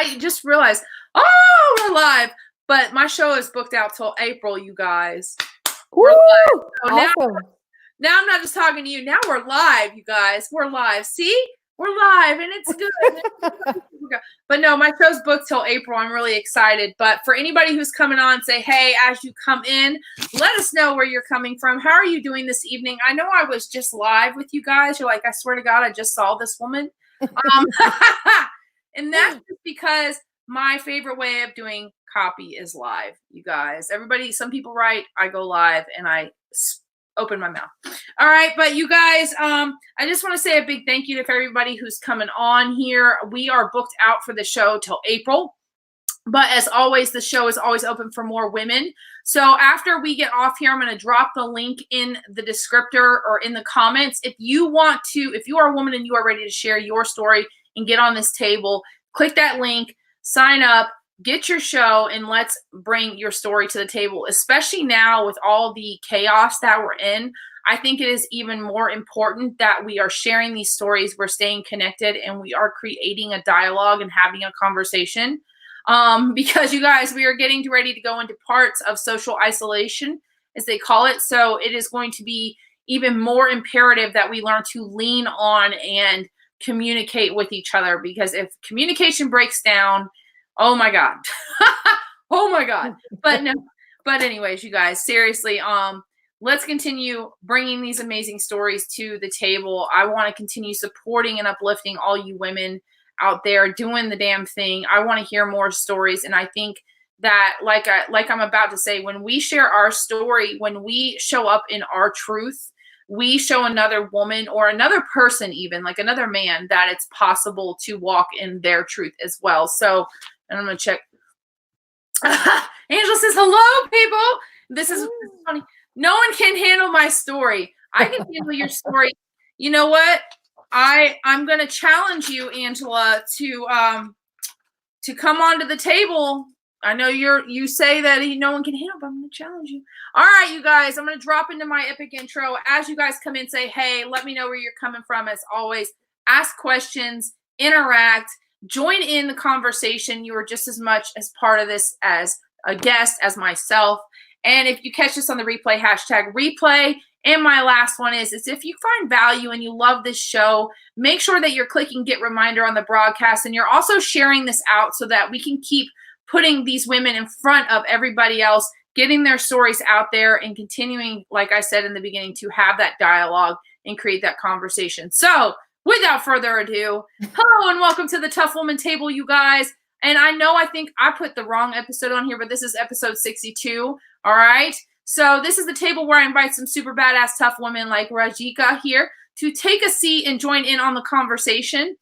I just realized, oh, we're live. But my show is booked out till April, you guys. We're live. So Awesome. now I'm not just talking to you. Now we're live, you guys. We're live. See? We're live, and it's good. But no, my show's booked till April. I'm really excited. But for anybody who's coming on, say, hey, as you come in, let us know where you're coming from. How are you doing this evening? I know I was just live with you guys. You're like, I swear to God, I just saw this woman. And that's just because my favorite way of doing copy is live, you guys. Everybody, some people write, I go live, and I open my mouth. All right, but you guys, I just want to say a big thank you to everybody who's coming on here. We are booked out for the show till April. But as always, the show is always open for more women. So after we get off here, I'm going to drop the link in the descriptor or in the comments. If you want to, if you are a woman and you are ready to share your story and get on this table, click that link, sign up, get your show, and let's bring your story to the table, especially now with all the chaos that we're in. I think it is even more important that we are sharing these stories, we're staying connected, and we are creating a dialogue and having a conversation. Because you guys, we are getting ready to go into parts of social isolation, as they call it. So it is going to be even more imperative that we learn to lean on and communicate with each other, because if communication breaks down, oh my God, oh my God. But no, but anyways, you guys, seriously, let's continue bringing these amazing stories to the table. I want to continue supporting and uplifting all you women out there doing the damn thing. I want to hear more stories. And I think that, like I'm about to say, when we share our story, when we show up in our truth, we show another woman or another person, even like another man, that it's possible to walk in their truth as well. So, and I'm going to check. Angela says, hello, people. This is funny. No one can handle my story. I can handle your story. You know what? I'm going to challenge you, Angela, to come onto the table. I know you say that no one can handle, but I'm going to challenge you. All right, you guys, I'm going to drop into my epic intro. As you guys come in, say, hey, let me know where you're coming from. As always, ask questions, interact, join in the conversation. You are just as much as part of this as a guest, as myself. And if you catch this on the replay, hashtag replay. And my last one is if you find value and you love this show, make sure that you're clicking get reminder on the broadcast, and you're also sharing this out so that we can keep putting these women in front of everybody else, getting their stories out there, and continuing, like I said in the beginning, to have that dialogue and create that conversation. So without further ado, hello and welcome to the TUF Woman Table, you guys. And I think I put the wrong episode on here, but this is episode 62. All right. So this is the table where I invite some super badass tough women like Rajika here to take a seat and join in on the conversation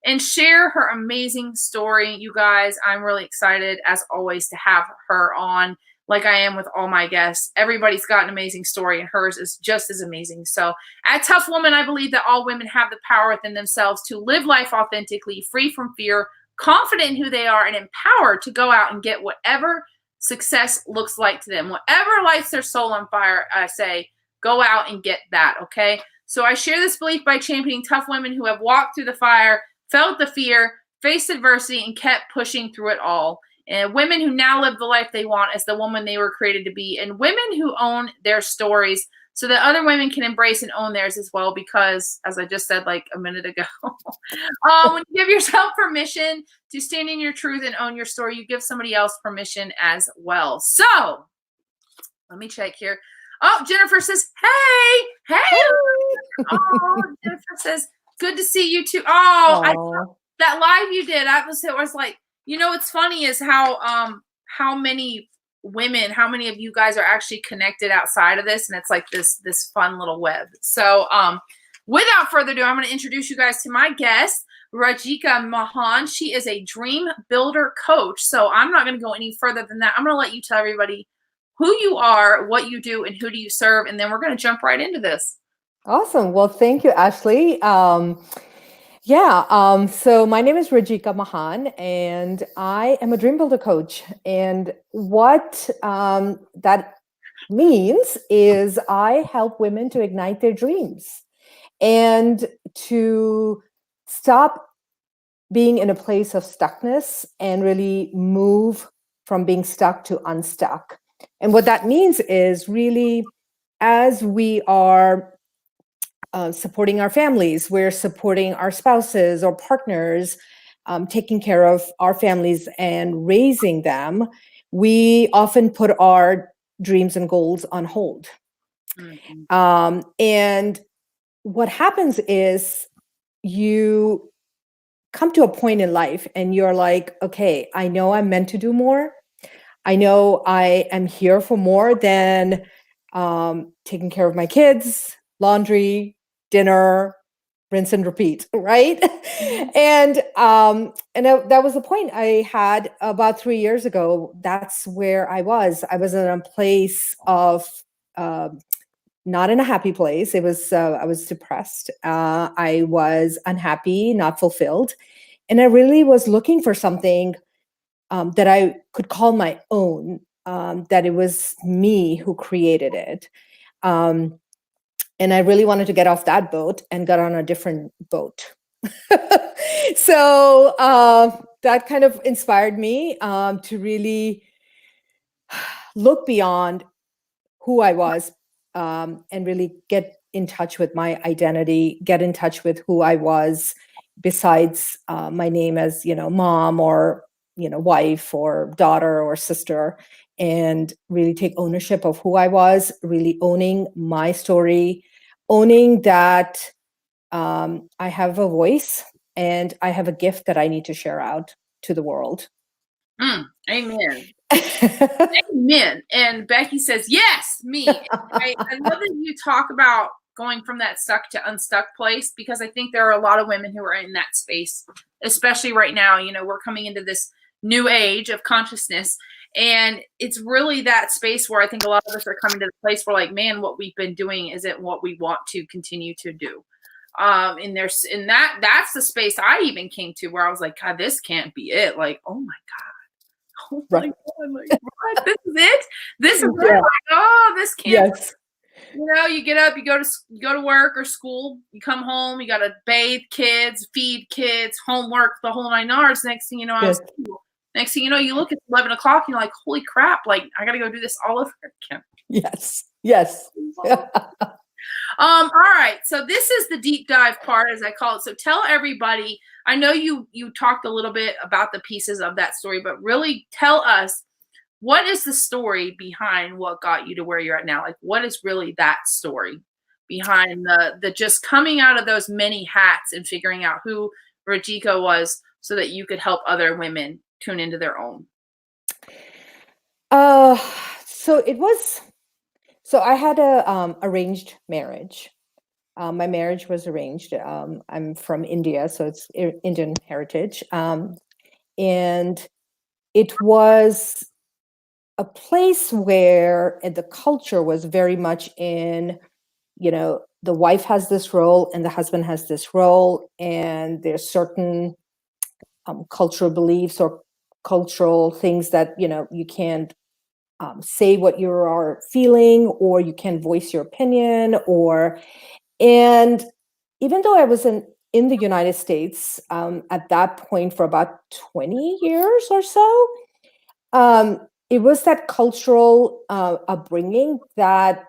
and share her amazing story. You guys, I'm really excited, as always, to have her on, like I am with all my guests. Everybody's got an amazing story, and hers is just as amazing. So at TUF Woman, I believe that all women have the power within themselves to live life authentically, free from fear, confident in who they are, and empowered to go out and get whatever success looks like to them. Whatever lights their soul on fire, I say, go out and get that, okay? So I share this belief by championing tough women who have walked through the fire, felt the fear, faced adversity, and kept pushing through it all. And women who now live the life they want as the woman they were created to be. And women who own their stories so that other women can embrace and own theirs as well, because, as I just said like a minute ago, when you give yourself permission to stand in your truth and own your story, you give somebody else permission as well. So let me check here. Oh, Jennifer says, hey. Oh, Jennifer says, good to see you too. Oh, I saw that live you did. It was like, you know, what's funny is how many women, how many of you guys are actually connected outside of this, and it's like this fun little web. So without further ado, I'm going to introduce you guys to my guest, Rajika Mahan. She is a dream builder coach. So I'm not going to go any further than that. I'm going to let you tell everybody who you are, what you do, and who do you serve, and then we're going to jump right into this. Awesome. Well, thank you, Ashley. So my name is Rajika Mahan, and I am a dream builder coach. And what that means is I help women to ignite their dreams and to stop being in a place of stuckness and really move from being stuck to unstuck. And what that means is really, as we are supporting our families, we're supporting our spouses or partners, taking care of our families and raising them, we often put our dreams and goals on hold. And what happens is you come to a point in life and you're like, okay, I know I'm meant to do more. I know I am here for more than taking care of my kids, laundry, dinner, rinse and repeat, right? And that was the point I had about 3 years ago. That's where I was. I was in a place of not in a happy place. It was I was depressed. I was unhappy, not fulfilled, and I really was looking for something that I could call my own. That it was me who created it. And I really wanted to get off that boat and got on a different boat. So that kind of inspired me to really look beyond who I was and really get in touch with my identity, get in touch with who I was besides my name as, mom or, wife or daughter or sister, and really take ownership of who I was, really owning my story, owning that I have a voice and I have a gift that I need to share out to the world. Amen. Amen. And Becky says, yes, me. I love that you talk about going from that stuck to unstuck place, because I think there are a lot of women who are in that space, especially right now. We're coming into this new age of consciousness, and it's really that space where I think a lot of us are coming to the place where, like, man, what we've been doing isn't what we want to continue to do. And that's the space I even came to, where I was like, God, this can't be it. Like, oh my God. Oh my God, like, what? This is it? This is it? Like, oh, this can't. Yes. You get up, you go to work or school, you come home, you got to bathe kids, feed kids, homework, the whole 9 yards. Next thing you know, next thing you know, you look at 11 o'clock and you're like, holy crap, like, I got to go do this all over again. Yes. All right. So this is the deep dive part, as I call it. So tell everybody, I know you talked a little bit about the pieces of that story, but really tell us, what is the story behind what got you to where you're at now? Like, what is really that story behind the just coming out of those many hats and figuring out who Rajika was so that you could help other women tune into their own? So I had a arranged marriage. My marriage was arranged. I'm from India, so it's Indian heritage. And it was a place where the culture was very much in, the wife has this role and the husband has this role, and there's certain cultural beliefs or cultural things that, you can't say what you are feeling, or you can voice your opinion, and even though I was in the United States at that point for about 20 years or so, it was that cultural upbringing that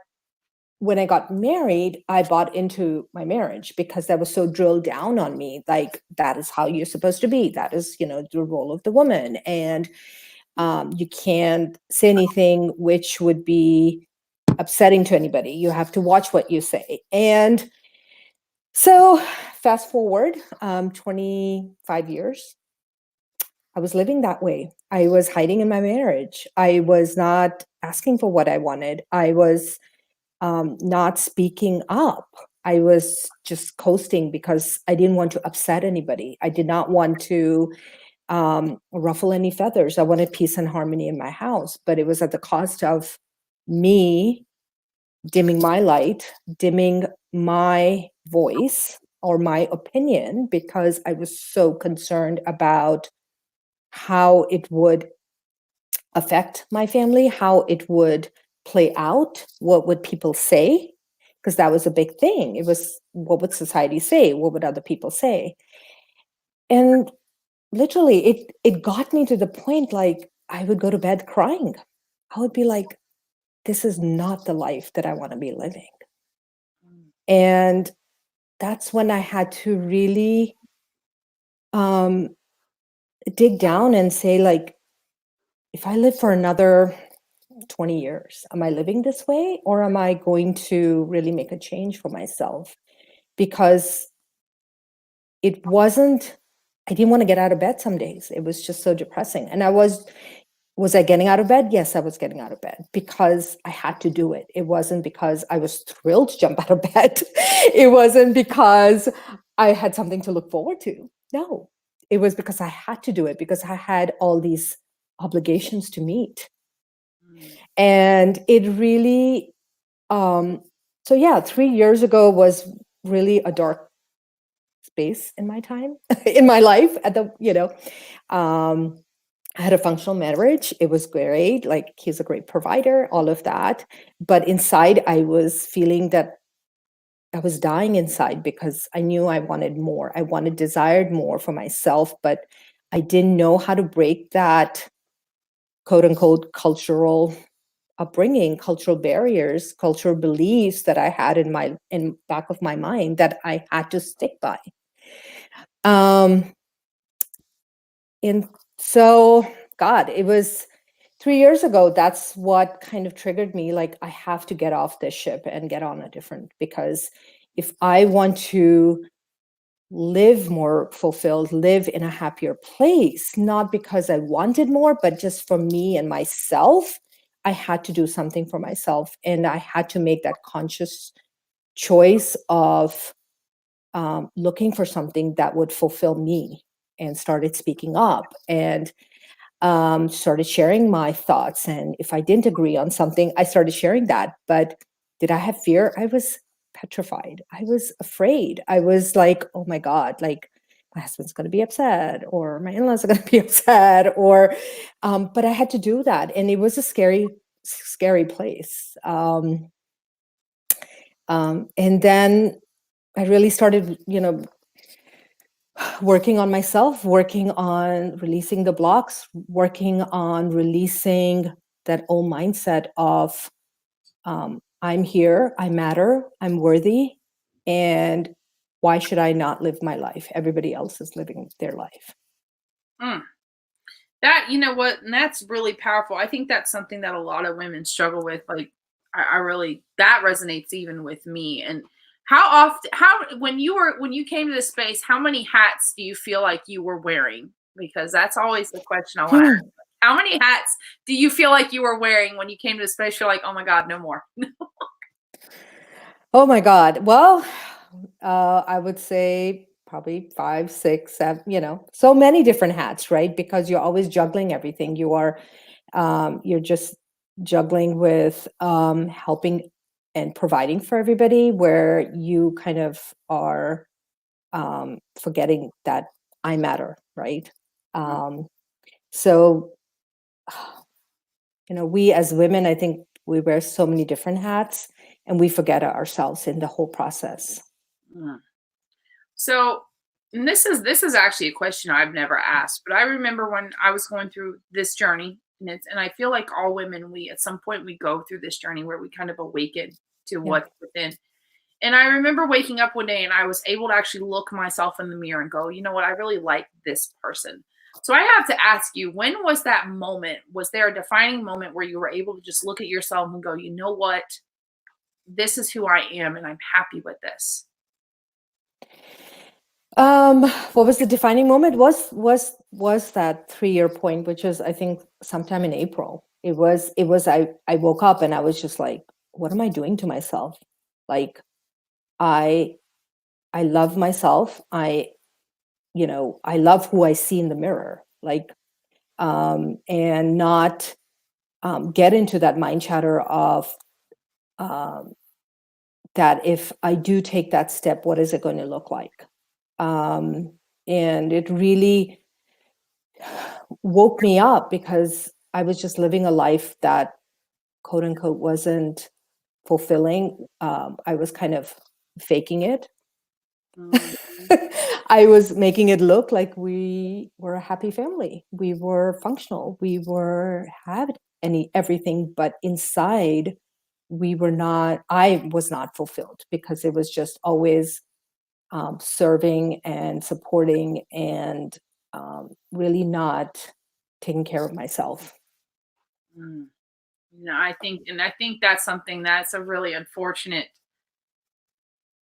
when I got married, I bought into my marriage, because that was so drilled down on me. Like, that is how you're supposed to be. That is, the role of the woman. And you can't say anything which would be upsetting to anybody. You have to watch what you say. And so fast forward 25 years, I was living that way. I was hiding in my marriage. I was not asking for what I wanted. I was not speaking up. I was just coasting because I didn't want to upset anybody. I did not want to ruffle any feathers. I wanted peace and harmony in my house, but it was at the cost of me dimming my light, dimming my voice or my opinion, because I was so concerned about how it would affect my family, how it would play out, what would people say, because that was a big thing. It was, what would society say? What would other people say? And literally, it got me to the point, like, I would go to bed crying. I would be like, this is not the life that I want to be living. Mm. And that's when I had to really um, dig down and say, like, if I live for another 20 years, am I living this way, or am I going to really make a change for myself? Because it wasn't, I didn't want to get out of bed some days. It was just so depressing. And was I getting out of bed? Yes, I was getting out of bed because I had to do it. It wasn't because I was thrilled to jump out of bed. It wasn't because I had something to look forward to. No, it was because I had to do it, because I had all these obligations to meet. Mm. And it really, so yeah, 3 years ago was really a dark space in my time, in my life. Um, I had a functional marriage. It was great. Like, he's a great provider, all of that. But inside, I was feeling that I was dying inside, because I knew I wanted more. Desired more for myself, but I didn't know how to break that quote unquote cultural upbringing, cultural barriers, cultural beliefs that I had in back of my mind that I had to stick by. Um, and so, God, it was 3 years ago. That's what kind of triggered me. Like, I have to get off this ship and get on a different, because if I want to live more fulfilled, live in a happier place, not because I wanted more, but just for me and myself, I had to do something for myself. And I had to make that conscious choice of looking for something that would fulfill me, and started speaking up, and started sharing my thoughts. And if I didn't agree on something, I started sharing that. But did I have fear? I was petrified. I was afraid. I was like, oh my God, like, my husband's going to be upset, or my in-laws are going to be upset, or, but I had to do that. And it was a scary, scary place. And then I really started, working on myself, working on releasing the blocks, working on releasing that old mindset of I'm here, I matter, I'm worthy, and why should I not live my life? Everybody else is living their life. Mm. That, you know what, and that's really powerful. I think that's something that a lot of women struggle with. Like, I really, that resonates even with me. And how often, when you came to this space, how many hats do you feel like you were wearing? Because that's always the question I want to ask. How many hats do you feel like you were wearing when you came to the space? You're like, oh my God, no more. Oh my God. Well, I would say probably 5, 6, 7, so many different hats, right? Because you're always juggling everything. You're just juggling with helping and providing for everybody, where you kind of are forgetting that I matter, right? Mm. Um, so, we as women, I think we wear so many different hats, and we forget ourselves in the whole process. Mm. So, and this is actually a question I've never asked, but I remember when I was going through this journey, and I feel like all women, we at some point we go through this journey where we kind of awaken to Yeah. what's within. And I remember waking up one day and I was able to actually look myself in the mirror and go, you know what, I really like this person. So I have to ask you, when was that moment? Was there a defining moment where you were able to just look at yourself and go, you know what, this is who I am and I'm happy with this? What was the defining moment? Was that 3-year point, which was, I think, sometime in April. I woke up and I was just like, what am I doing to myself? Like, I I love myself. I love who I see in the mirror. Like, and not get into that mind chatter of um, that if I do take that step, what is it going to look like? Um, and it really woke me up, because I was just living a life that, quote unquote, wasn't fulfilling. I was kind of faking it. I was making it look like we were a happy family. We were functional. We were had everything, but inside we were not. I was not fulfilled because it was just always serving and supporting and really not taking care of myself. Mm. I think that's something that's a really unfortunate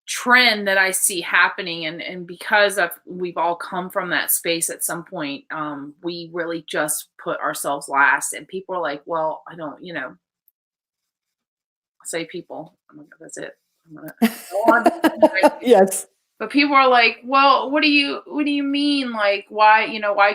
trend that I see happening, and because of we've all come from that space at some point, we really just put ourselves last, and people are like, well, I don't, say people. Oh my God, that's it. I'm gonna go on. Yes. But people are like, well, what do you mean? Like, why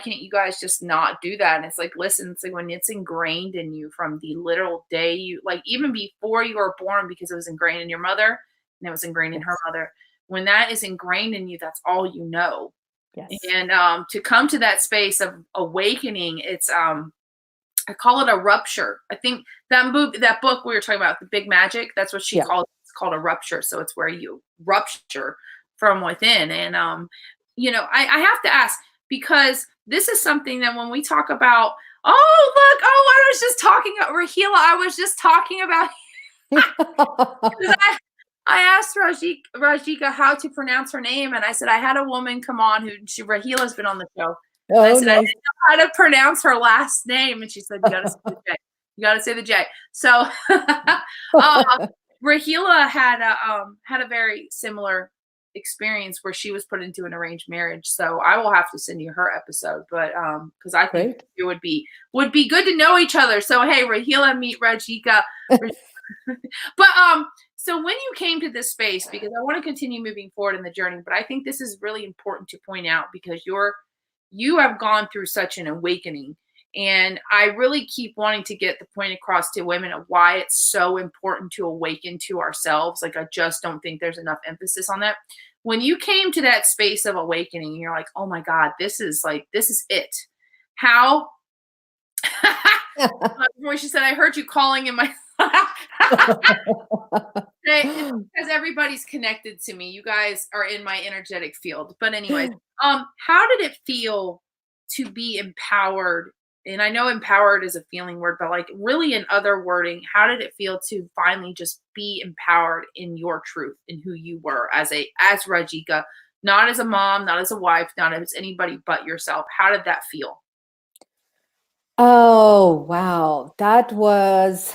can't you guys just not do that? And it's like, listen, it's like when it's ingrained in you from the literal day you, like, even before you were born, because it was ingrained in your mother and it was ingrained in her Yes. mother. When that is ingrained in you, that's all you know. Yes. And to come to that space of awakening, it's I call it a rupture. I think that book we were talking about, The Big Magic, that's what she Yeah. called it's called a rupture. So it's where you rupture from within. And I have to ask, because this is something that when we talk about, oh look, oh, I was just talking about Rahila, I was just talking about 'cause I asked Rajika how to pronounce her name, and I said I had a woman come on Rahila's been on the show, and I Oh, said I didn't nice. know how to pronounce her last name, and she said you got to say the J. You got to say the J. So Rahila had a very similar experience where she was put into an arranged marriage. So I will have to send you her episode, but because I think Great. it would be good to know each other. So hey, Rahila, meet Rajika. But so when you came to this space, because I want to continue moving forward in the journey, but I think this is really important to point out because you have gone through such an awakening. And I really keep wanting to get the point across to women of why it's so important to awaken to ourselves. Like, I just don't think there's enough emphasis on that. When you came to that space of awakening, and you're like, oh my God, this is it. How? Before she said, I heard you calling in my. It's because everybody's connected to me. You guys are in my energetic field. But anyways, how did it feel to be empowered? And I know empowered is a feeling word, but like really in other wording, how did it feel to finally just be empowered in your truth and who you were as Rajika, not as a mom, not as a wife, not as anybody but yourself? How did that feel? Oh, wow. That was,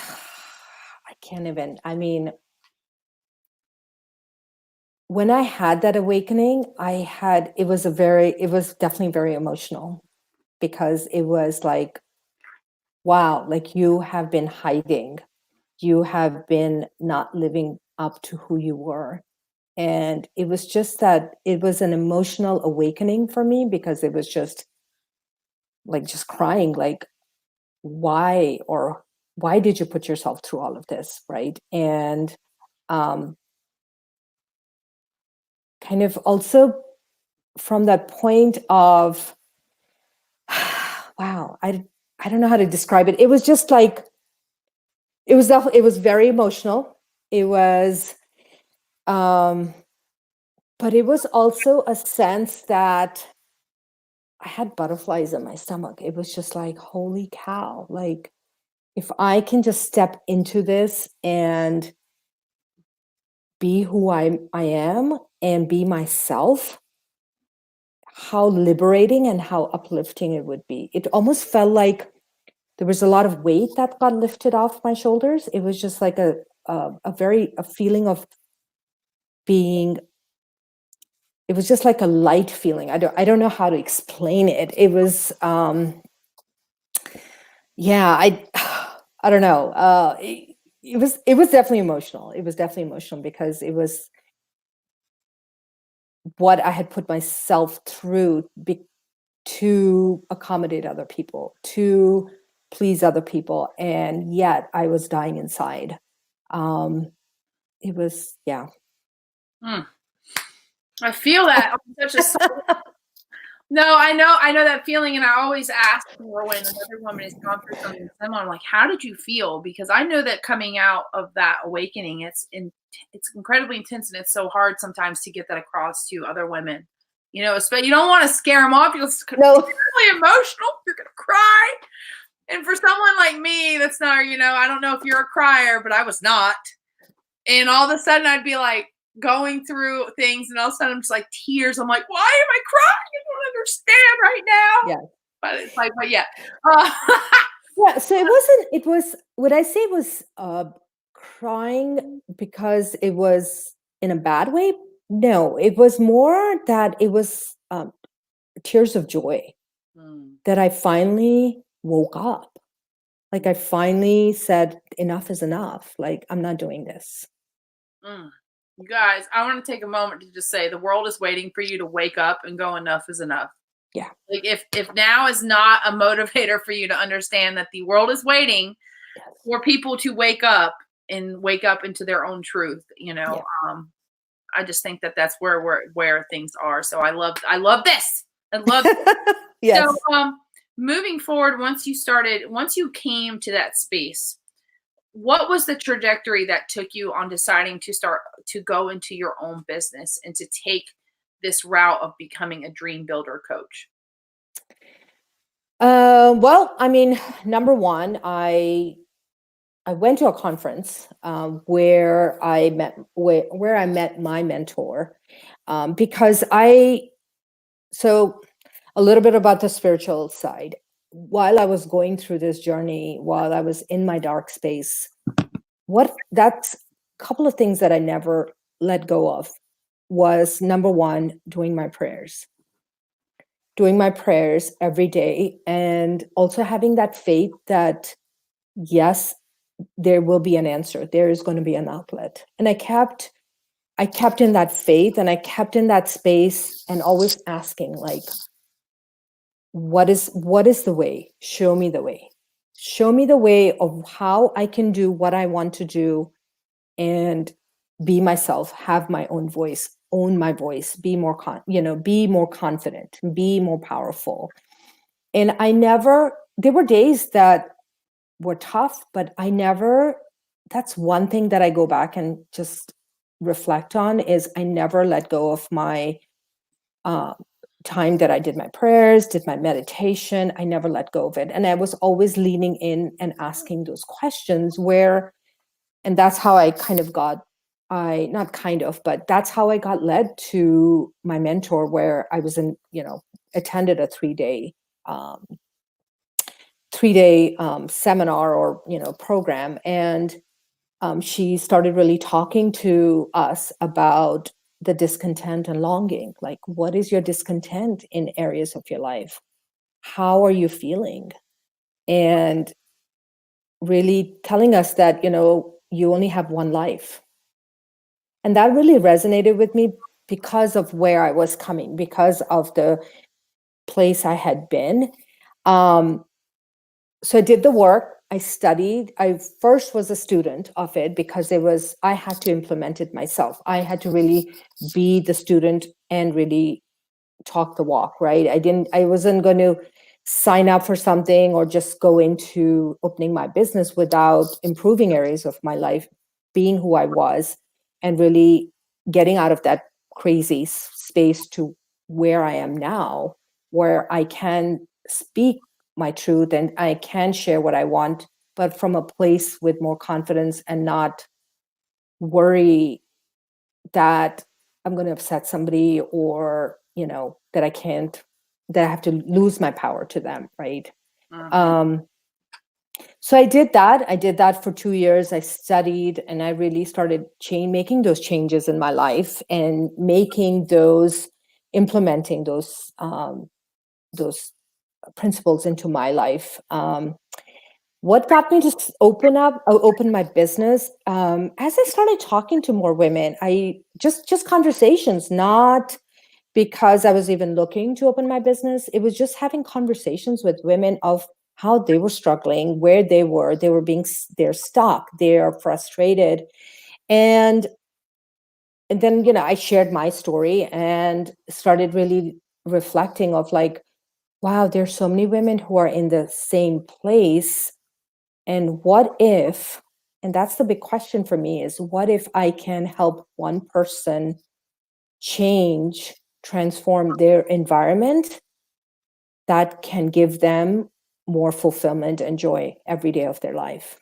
I can't even, I mean, when I had that awakening, it was definitely very emotional because it was like, wow, like you have been hiding. You have been not living up to who you were. And it was just that it was an emotional awakening for me because it was just crying, like, why did you put yourself through all of this, right? And um, kind of also from that point of wow, I don't know how to describe it. It was just like it was very emotional. It was um, but it was also a sense that I had butterflies in my stomach. It was just like, holy cow, like if I can just step into this and be who I am and be myself, how liberating and how uplifting it would be. It almost felt like there was a lot of weight that got lifted off my shoulders. It was just like a feeling of being. It was just like a light feeling. I don't know how to explain it. It was yeah, I don't know. It was definitely emotional. It was definitely emotional because it was what I had put myself through to accommodate other people, to please other people, and yet I was dying inside. Um, it was, yeah. Hmm. I feel that on such a No, I know that feeling, and I always ask for when another woman has gone through something similar, I'm like, "How did you feel?" Because I know that coming out of that awakening, it's incredibly intense, and it's so hard sometimes to get that across to other women. You know, you don't want to scare them off. You're No. really emotional. You're gonna cry. And for someone like me, that's not, you know, I don't know if you're a crier, but I was not. And all of a sudden, I'd be like going through things, and all of a sudden, I'm just like tears. I'm like, why am I crying? I don't understand right now. Yeah. But it's like, but yeah. Uh, Yeah, so it wasn't, it was, would I say it was crying because it was in a bad way? No, it was more that it was tears of joy that I finally woke up. Like I finally said, enough is enough. Like, I'm not doing this. Mm. You guys, I want to take a moment to just say the world is waiting for you to wake up and go, enough is enough. Yeah. Like if now is not a motivator for you to understand that the world is waiting Yes. for people to wake up and wake up into their own truth, you know. Yeah. I just think that that's where things are. So I love this. I love this. Yes. So moving forward, once you came to that space, what was the trajectory that took you on deciding to start to go into your own business and to take this route of becoming a dream builder coach? Well, I mean, number one, I went to a conference where I met my mentor because so a little bit about the spiritual side. While I was going through this journey, while I was in my dark space, that's a couple of things that I never let go of was number one, doing my prayers every day, and also having that faith that yes, there will be an answer. There is going to be an outlet. And I kept in that faith, and I kept in that space, and always asking, like, what is the way? Show me the way. Show me the way of how I can do what I want to do and be myself, have my own voice, own my voice, be more be more confident, be more powerful. And there were days that were tough, but that's one thing that I go back and just reflect on is I never let go of my uh, time that I did my prayers, did my meditation. I never let go of it. And I was always leaning in and asking those questions and that's how I kind of not kind of, but that's how I got led to my mentor, where I was attended a 3-day um, seminar or program, and she started really talking to us about the discontent and longing. Like, what is your discontent in areas of your life? How are you feeling? And really telling us that you only have one life. And that really resonated with me because of where I was coming, because of the place I had been. So I did the work. I studied. I first was a student of it because I had to implement it myself. I had to really be the student and really talk the walk, right? I wasn't going to sign up for something or just go into opening my business without improving areas of my life, being who I was, and really getting out of that crazy space to where I am now, where I can speak my truth and I can share what I want, but from a place with more confidence and not worry that I'm going to upset somebody, or that I have to lose my power to them, right? Mhm. So I did that for 2 years. I studied, and I really started making those changes in my life, and implementing those principles into my life. What got me to open my business, as I started talking to more women, I just conversations, not because I was even looking to open my business. It was just having conversations with women of how they were struggling, where they're stuck, they're frustrated. And then, I shared my story and started really reflecting of like, wow, there's so many women who are in the same place. And and that's the big question for me, is what if I can help one person change transform their environment that can give them more fulfillment and joy every day of their life.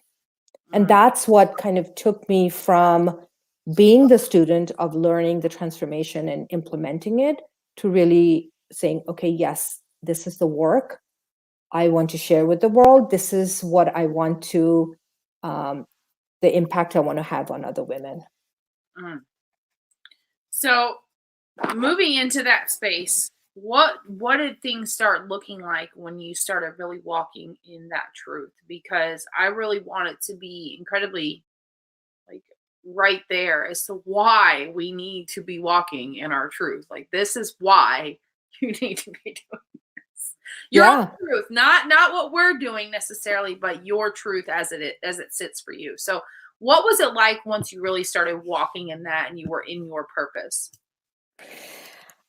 And that's what kind of took me from being the student of learning the transformation and implementing it to really saying, okay, yes, this is the work I want to share with the world. This is what I want to, the impact I want to have on other women. So moving into that space, what did things start looking like when you started really walking in that truth? Because I really want it to be incredibly like right there as to why we need to be walking in our truth. Like this is why you need to be doing this. Your own truth, not what we're doing necessarily, but your truth as it sits for you. So what was it like once you really started walking in that and you were in your purpose?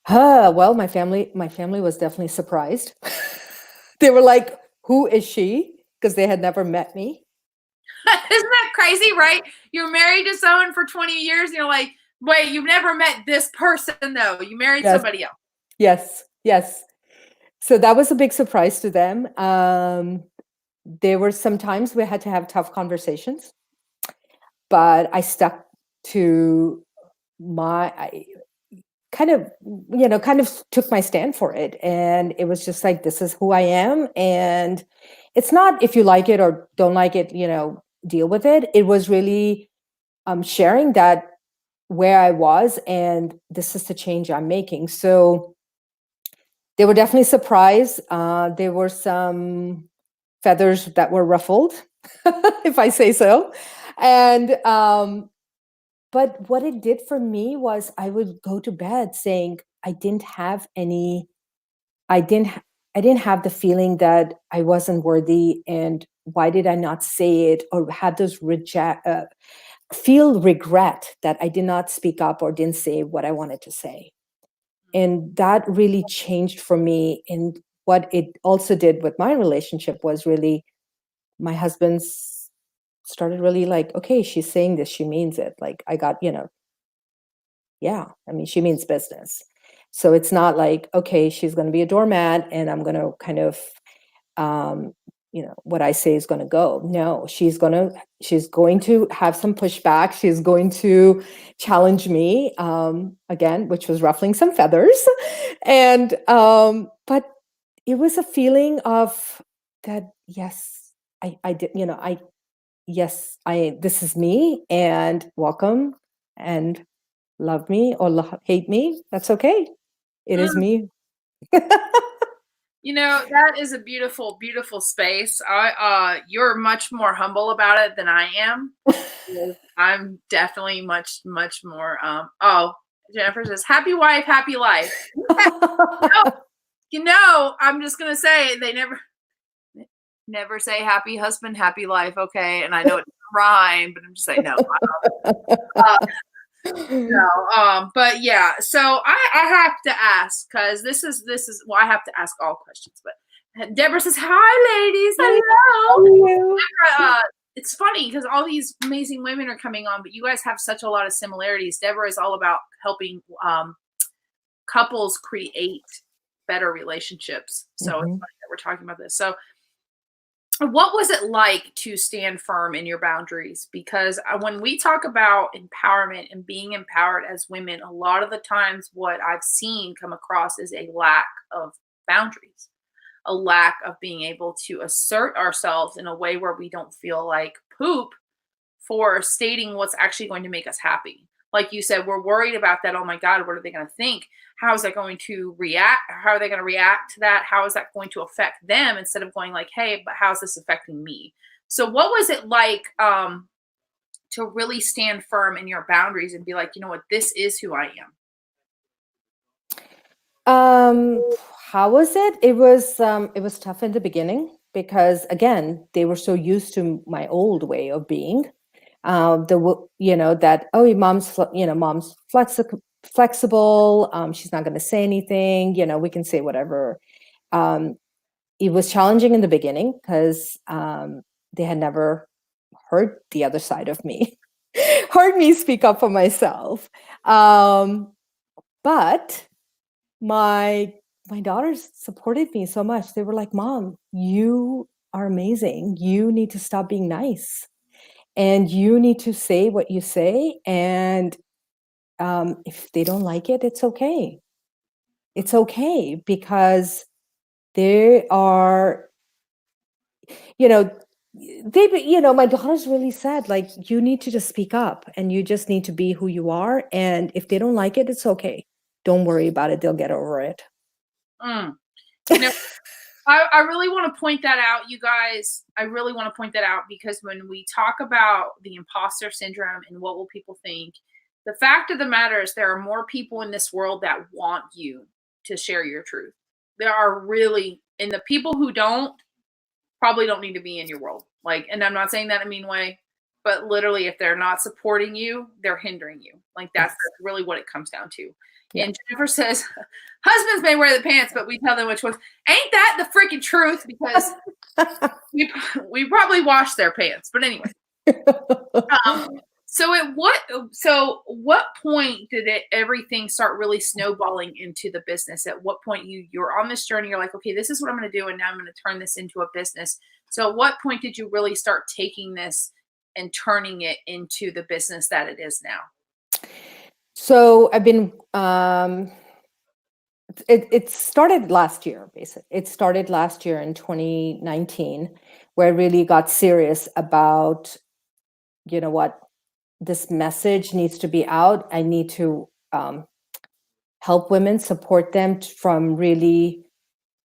Well, my family was definitely surprised. They were like, "Who is she?" Because they had never met me. Isn't that crazy, right? You're married to someone for 20 years and you're like, wait, you've never met this person though. You married Yes. somebody else. Yes. So that was a big surprise to them. There were some times we had to have tough conversations, but I stuck to I kind of took my stand for it. And it was just like, this is who I am. And it's not if you like it or don't like it, deal with it. It was really sharing that where I was, and this is the change I'm making. So they were definitely surprised. There were some feathers that were ruffled, if I say so. And but what it did for me was I would go to bed saying I didn't have the feeling that I wasn't worthy, and why did I not say it, or have those feel regret that I did not speak up or didn't say what I wanted to say. And that really changed for me. And what it also did with my relationship was really my husband's started really like, okay, she's saying this, she means it. Like I got, yeah, I mean, she means business. So it's not like, okay, she's going to be a doormat and I'm going to kind of, um, what I say is going to go. No, she's going to have some pushback. She's going to challenge me, again, which was ruffling some feathers. And, but it was a feeling of that, yes, I did, yes, this is me, and welcome, and love me or hate me. That's okay. It is me. That is a beautiful, beautiful space. You're much more humble about it than I am. I'm definitely much, much more. Jennifer says, "Happy wife, happy life." I'm just gonna say they never say happy husband, happy life. Okay, and I know it doesn't rhyme, but I'm just saying no. But yeah, so I have to ask, because this is well, I have to ask all questions, but Deborah says, "Hi ladies, hello." Deborah, it's funny because all these amazing women are coming on, but you guys have such a lot of similarities. Deborah is all about helping couples create better relationships. So it's funny that we're talking about this. So what was it like to stand firm in your boundaries? Because when we talk about empowerment and being empowered as women, a lot of the times what I've seen come across is a lack of boundaries, a lack of being able to assert ourselves in a way where we don't feel like poop for stating what's actually going to make us happy. Like you said, we're worried about that. Oh my God, what are they going to think? How is that going to react? How are they going to react to that? How is that going to affect them, instead of going like, hey, but how's this affecting me? So what was it like to really stand firm in your boundaries and be like, you know what, this is who I am? How was it? It was tough in the beginning because, again, they were so used to my old way of being. That, oh, mom's flexible. She's not going to say anything. We can say whatever. It was challenging in the beginning because they had never heard the other side of me, heard me speak up for myself. But my daughters supported me so much. They were like, Mom, you are amazing. You need to stop being nice. And you need to say what you say. And if they don't like it, it's okay. It's okay because they are, you know, my daughters really said, like, you need to just speak up and you just need to be who you are. And if they don't like it, it's okay. Don't worry about it. They'll get over it. Mm. You know, I really want to point that out, you guys. I really want to point that out because when we talk about the imposter syndrome and what will people think, the fact of the matter is there are more people in this world that want you to share your truth. There are really, and the people who don't probably don't need to be in your world. Like, and I'm not saying that in a mean way, but literally, if they're not supporting you, they're hindering you. Like, that's Yes. really what it comes down to. Yeah. And Jennifer says, husbands may wear the pants, but we tell them which ones. Ain't that the freaking truth? Because we probably wash their pants. But anyway, um, so what point did everything start really snowballing into the business? At what point you're on this journey, you're like, okay, this is what I'm going to do, and now I'm going to turn this into a business. So at what point did you really start taking this and turning it into the business that it is now? So I've been it started last year, basically. It started last year in 2019, where I really got serious about, you know what, this message needs to be out. I need to help women, support them from really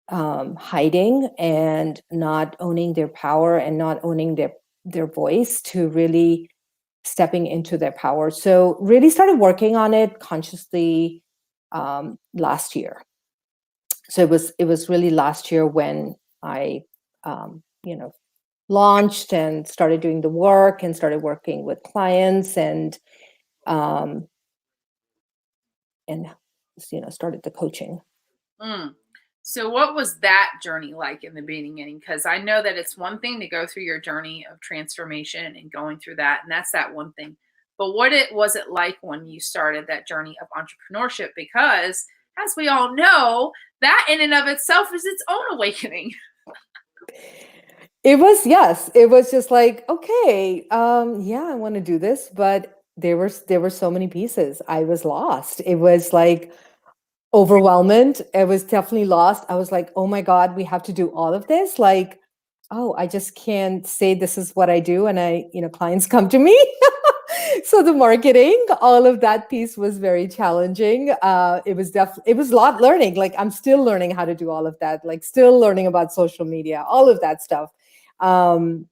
hiding and not owning their power and not owning their voice, to really stepping into their power. So really started working on it consciously last year. So it was really last year when I launched and started doing the work and started working with clients um, and started the coaching. Mm. So what was that journey like in the beginning? Because I know that it's one thing to go through your journey of transformation and going through that, and that's that one thing. But what it was it like when you started that journey of entrepreneurship? Because as we all know, that in and of itself is its own awakening. It was just like, okay, yeah, I want to do this, but there were so many pieces. I was lost. It was like overwhelming. It was definitely lost. I was like, oh my God, we have to do all of this. Like, oh, I just can't say this is what I do. And clients come to me. So the marketing, all of that piece was very challenging. It was a lot learning. Like, I'm still learning how to do all of that, like still learning about social media, all of that stuff. Um,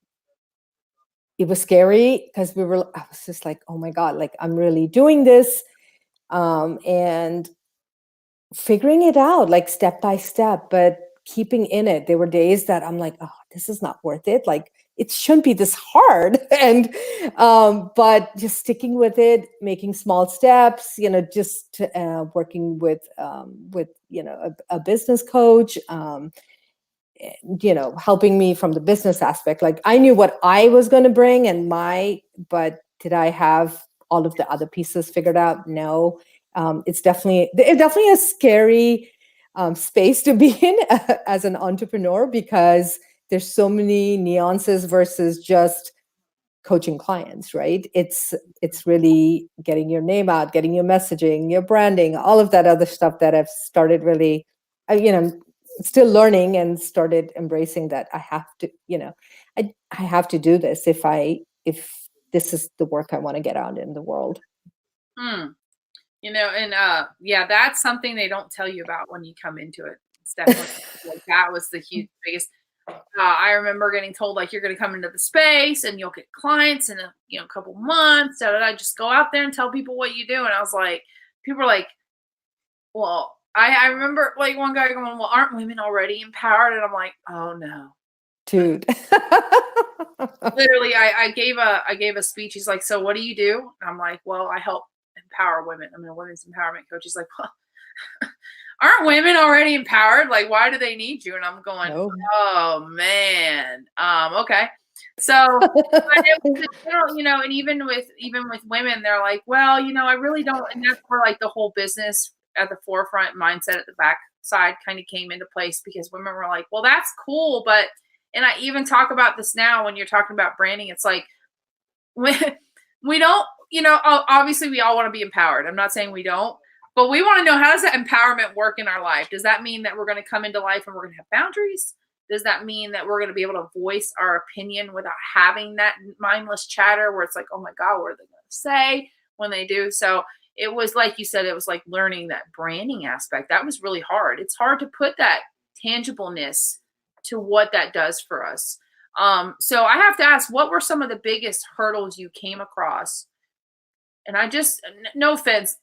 it was scary because I was just like, oh my God, like, I'm really doing this. And figuring it out, like, step by step, but keeping in it. There were days that I'm like, oh, this is not worth it. Like, it shouldn't be this hard. And but just sticking with it, making small steps, just working with a business coach, helping me from the business aspect. Like, I knew what I was going to bring but did I have all of the other pieces figured out? No. It's definitely a scary space to be in as an entrepreneur, because there's so many nuances versus just coaching clients, right? It's really getting your name out, getting your messaging, your branding, all of that other stuff that I've started really, still learning, and started embracing that I have to, I have to do this if this is the work I want to get out in the world. Hmm. And yeah, that's something they don't tell you about when you come into it. It's definitely like that was the huge biggest. I remember getting told, like, you're going to come into the space and you'll get clients in a couple months. I just go out there and tell people what you do. And I was like, people are like, well, I remember like one guy going, well, aren't women already empowered? And I'm like, oh no. Dude. Literally, I gave a speech. He's like, so what do you do? And I'm like, well, I help empower women. I'm a women's empowerment coach. He's like, well, aren't women already empowered? Like, why do they need you? And I'm going, No. oh man. Okay. So and even with women, they're like, well, I really don't, and that's where like the whole business at the forefront, mindset at the back side kind of came into place because women were like, well, that's cool. But, and I even talk about this now when you're talking about branding, it's like, when we don't, obviously we all want to be empowered. I'm not saying we don't, but we want to know, how does that empowerment work in our life? Does that mean that we're going to come into life and we're going to have boundaries? Does that mean that we're going to be able to voice our opinion without having that mindless chatter where it's like, oh my God, what are they going to say when they do? So it was like you said, it was like learning that branding aspect. That was really hard. It's hard to put that tangibleness to what that does for us. So I have to ask, what were some of the biggest hurdles you came across? And I just, no offense,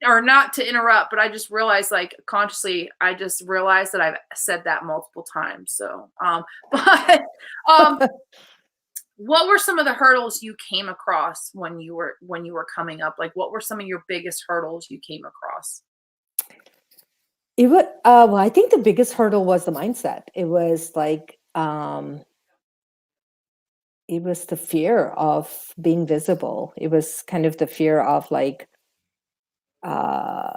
or not to interrupt, but I just realized, like, consciously, I just realized that I've said that multiple times. So, but what were some of the hurdles you came across when you were coming up? Like, what were some of your biggest hurdles you came across? It was, well, I think the biggest hurdle was the mindset. It was like, it was the fear of being visible. It was kind of the fear of like, wow,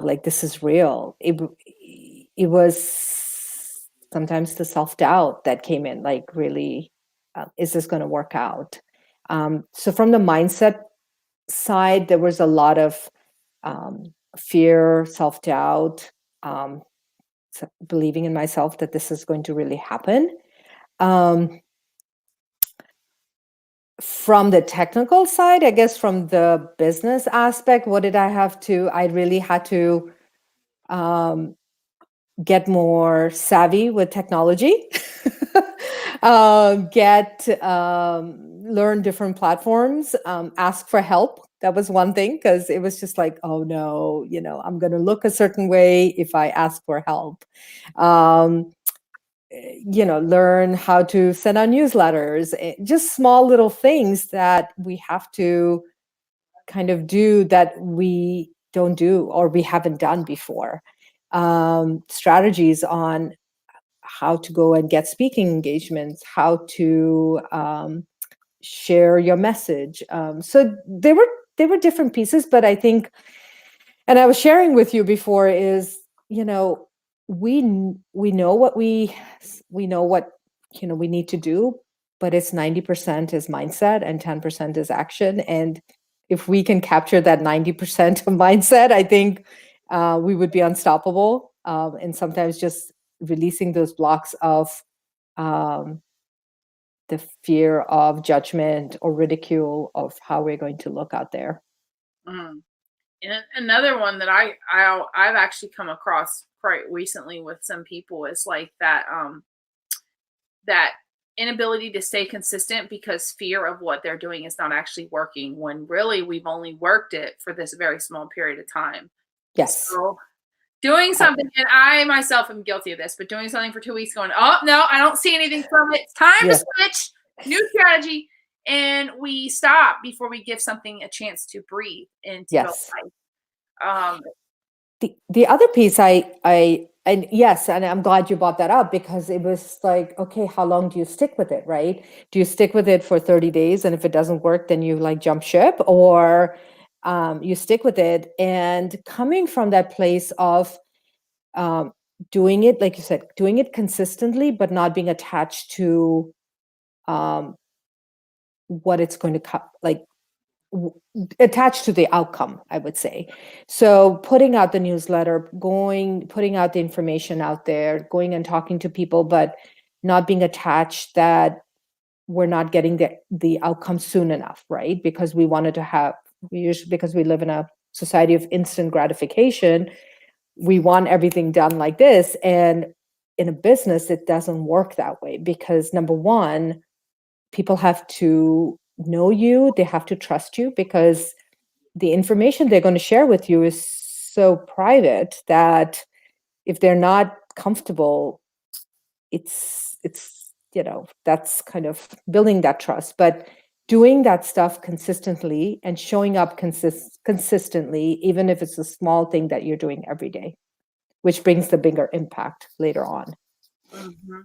like this is real. It was sometimes the self-doubt that came in, like, really, is this going to work out? So from the mindset side, there was a lot of fear, self-doubt, believing in myself that this is going to really happen. From the technical side, I guess from the business aspect, what did I have to? I really had to get more savvy with technology, learn different platforms, ask for help. That was one thing, because it was just like, oh no, I'm going to look a certain way if I ask for help. Learn how to send out newsletters, just small little things that we have to kind of do that we don't do or we haven't done before. Strategies on how to go and get speaking engagements, how to share your message. So there were different pieces, but I think, and I was sharing with you before, is, we know what we know what we need to do, but it's 90% is mindset and 10% is action. And if we can capture that 90% of mindset, I think we would be unstoppable. And sometimes just releasing those blocks of the fear of judgment or ridicule of how we're going to look out there. Mm. And another one that I've actually come across quite recently with some people is like that inability to stay consistent because fear of what they're doing is not actually working, when really we've only worked it for this very small period of time. Yes. So doing something, and I myself am guilty of this, but doing something for 2 weeks going, oh no, I don't see anything from it. It's time to switch, new strategy. And we stop before we give something a chance to breathe and to go live. The other piece and yes, and I'm glad you brought that up, because it was like, okay, how long do you stick with it, right? Do you stick with it for 30 days, and if it doesn't work, then you like jump ship, or you stick with it? And coming from that place of doing it, like you said, doing it consistently, but not being attached to what it's going to like attached to the outcome, I would say. So putting out the newsletter, putting out the information out there, going and talking to people, but not being attached that we're not getting the outcome soon enough, right? Because we wanted to have, because we live in a society of instant gratification, we want everything done like this. And in a business, it doesn't work that way, because number one, people have to know you, they have to trust you, because the information they're going to share with you is so private that if they're not comfortable, it's that's kind of building that trust. But doing that stuff consistently and showing up consistently, even if it's a small thing that you're doing every day, which brings the bigger impact later on. Mm-hmm.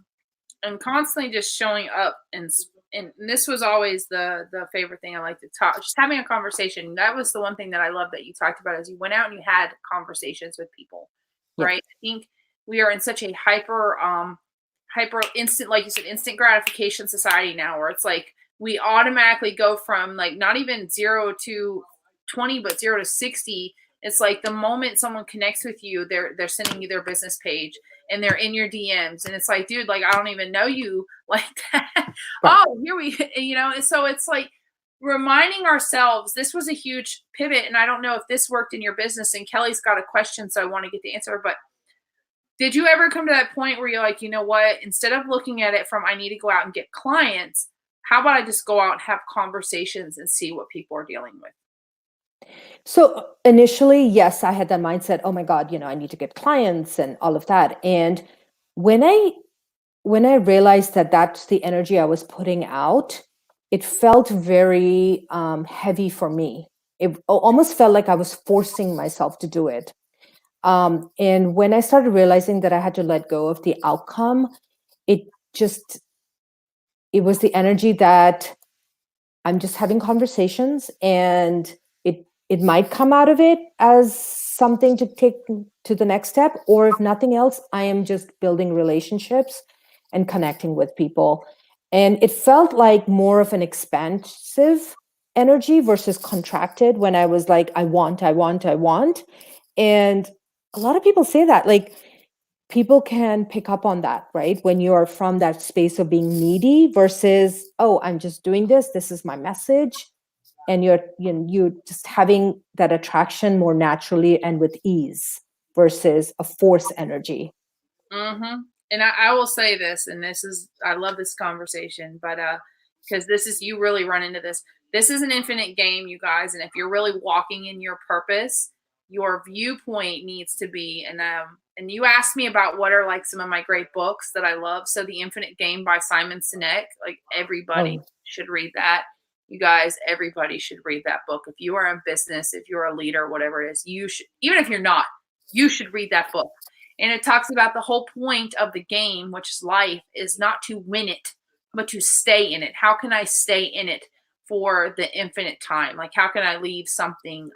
And constantly just showing up and and this was always the favorite thing I like to talk, just having a conversation. That was the one thing that I love that you talked about, is you went out and you had conversations with people, Yeah. right? I think we are in such a hyper instant, like you said, instant gratification society now, where it's like we automatically go from like not even 0 to 20, but 0 to 60. It's like the moment someone connects with you, they're sending you their business page and they're in your DMs, and it's like, dude, like I don't even know you like that. Right. Oh, here we, and so it's like reminding ourselves this was a huge pivot. And I don't know if this worked in your business. And Kelly's got a question, so I want to get the answer. But did you ever come to that point where you're like, you know what, instead of looking at it from I need to go out and get clients, how about I just go out and have conversations and see what people are dealing with? So initially, yes, I had that mindset, oh my God, I need to get clients and all of that. And when I realized that that's the energy I was putting out, it felt very heavy for me. It almost felt like I was forcing myself to do it. And when I started realizing that I had to let go of the outcome, it just, it was the energy that I'm just having conversations, and it might come out of it as something to take to the next step, or if nothing else, I am just building relationships and connecting with people. And it felt like more of an expansive energy versus contracted when I was like, I want, I want, I want. And a lot of people say that, like, people can pick up on that, right? When you're from that space of being needy versus, oh, I'm just doing this. This is my message. And you're just having that attraction more naturally and with ease versus a force energy. Mm-hmm. And I will say this, and this is, I love this conversation, but because this is, you really run into this. This is an infinite game, you guys, and if you're really walking in your purpose, your viewpoint needs to be. And you asked me about what are like some of my great books that I love. So The Infinite Game by Simon Sinek, like everybody Oh, should read that. You guys, everybody should read that book. If you are in business, if you're a leader, whatever it is, you should, even if you're not, you should read that book. And it talks about the whole point of the game, which is life, is not to win it, but to stay in it. How can I stay in it for the infinite time? Like, how can I leave something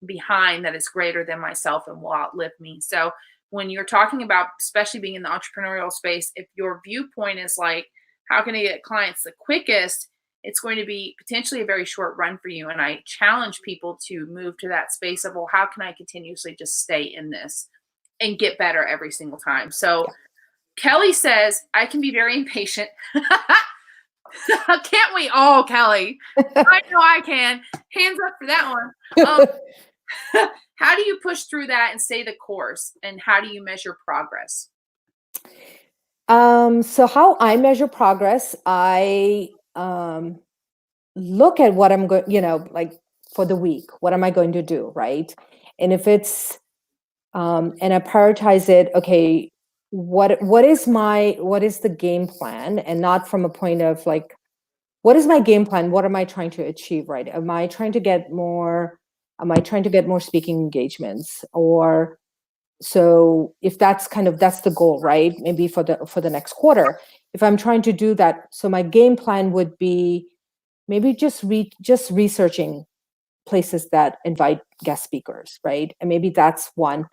behind that is greater than myself and will outlive me? So, when you're talking about, especially being in the entrepreneurial space, if your viewpoint is like, how can I get clients the quickest? It's going to be potentially a very short run for you. And I challenge people to move to that space of, well, how can I continuously just stay in this and get better every single time? So Kelly says, I can be very impatient. Can't we all, Kelly? I know I can. Hands up for that one. How do you push through that and stay the course? And how do you measure progress? So how I measure progress, I look at what I'm going, like for the week, what am I going to do, right? And if it's and I prioritize it. Okay, what is the game plan, and not from a point of like, what is my game plan? What am I trying to achieve? Right? Am I trying to get more? Am I trying to get more speaking engagements? Or so if that's the goal, right? Maybe for the next quarter, if I'm trying to do that, so my game plan would be maybe just researching places that invite guest speakers, right? And maybe that's one.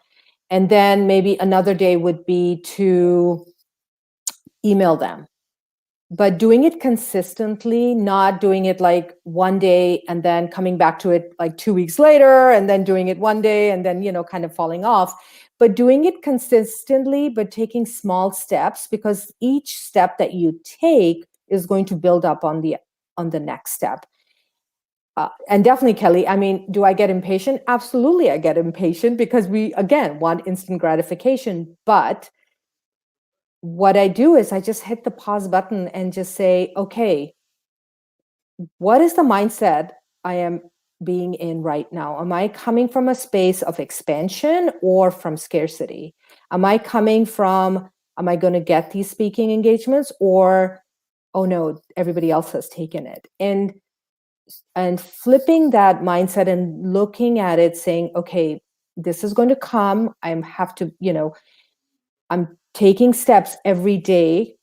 And then maybe another day would be to email them, but doing it consistently, not doing it like one day and then coming back to it like 2 weeks later, and then doing it one day and then, kind of falling off, but doing it consistently, but taking small steps, because each step that you take is going to build up on the next step. And definitely, Kelly, I mean, do I get impatient? Absolutely, I get impatient, because we, again, want instant gratification. But what I do is I just hit the pause button and just say, okay, what is the mindset I am being in right now? Am I coming from a space of expansion or from scarcity? Am I coming from, am I going to get these speaking engagements, or, oh no, everybody else has taken it? And flipping that mindset and looking at it saying, okay, this is going to come. I'm taking steps every day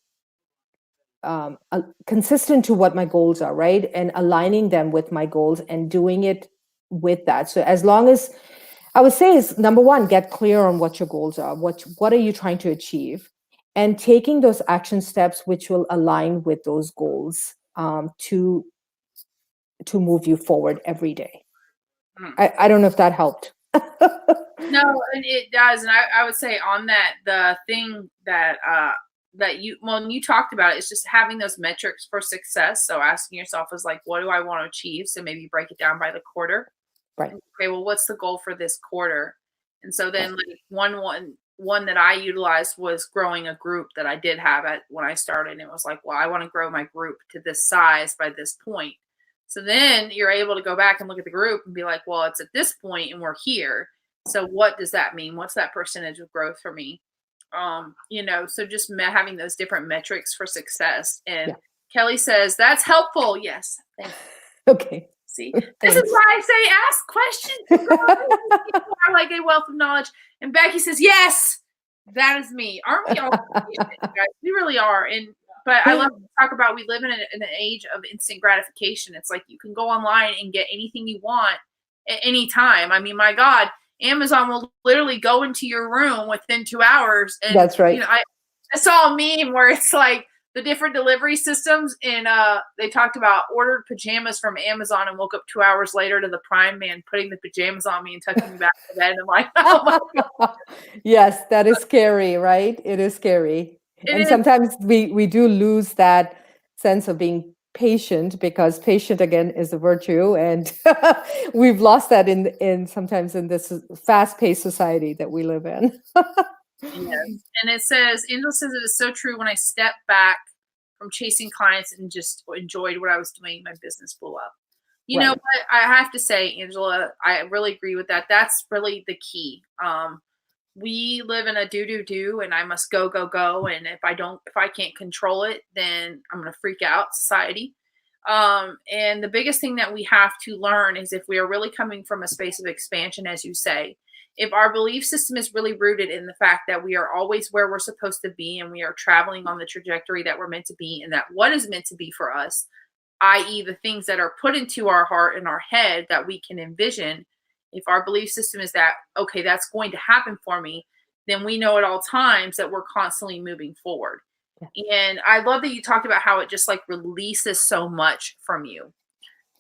consistent to what my goals are, right? And aligning them with my goals and doing it with that. So as long as I would say is number one, get clear on what your goals are. What are you trying to achieve? And taking those action steps which will align with those goals to move you forward every day. I don't know if that helped. No, and it does. And I would say on that, the thing that when you talked about it, it's just having those metrics for success. So asking yourself is like, what do I want to achieve? So maybe break it down by the quarter. Right. Okay, well, what's the goal for this quarter? And so then like one that I utilized was growing a group that I did have when I started. And it was like, well, I want to grow my group to this size by this point. So then you're able to go back and look at the group and be like, well, it's at this point and we're here. So what does that mean? What's that percentage of growth for me? So just having those different metrics for success. And Kelly says, that's helpful. Yes. Thank you. Okay. See, this is why I say ask questions. People are like a wealth of knowledge. And Becky says, yes, that is me. Aren't we all? Guys? We really are. But I love to talk about, we live in an age of instant gratification. It's like you can go online and get anything you want at any time. I mean, my God, Amazon will literally go into your room within 2 hours. And that's right. I saw a meme where it's like the different delivery systems, and they talked about ordered pajamas from Amazon and woke up 2 hours later to the Prime man putting the pajamas on me and tucking me back to bed. And I'm like, oh my God. Yes, that is scary, right? It is scary. Sometimes we do lose that sense of being patient, because patient again is a virtue, and we've lost that in sometimes in this fast-paced society that we live in. Yes. And it says, Angela says it is so true. When I stepped back from chasing clients and just enjoyed what I was doing, my business blew up. You know what? I have to say, Angela, I really agree with that. That's really the key. We live in a do, and I must go. And if I can't control it, then I'm going to freak out society. And the biggest thing that we have to learn is, if we are really coming from a space of expansion, as you say, if our belief system is really rooted in the fact that we are always where we're supposed to be, and we are traveling on the trajectory that we're meant to be, and that what is meant to be for us, i.e. the things that are put into our heart and our head that we can envision, if our belief system is that, okay, that's going to happen for me, then we know at all times that we're constantly moving forward. Yeah. And I love that you talked about how it just like releases so much from you,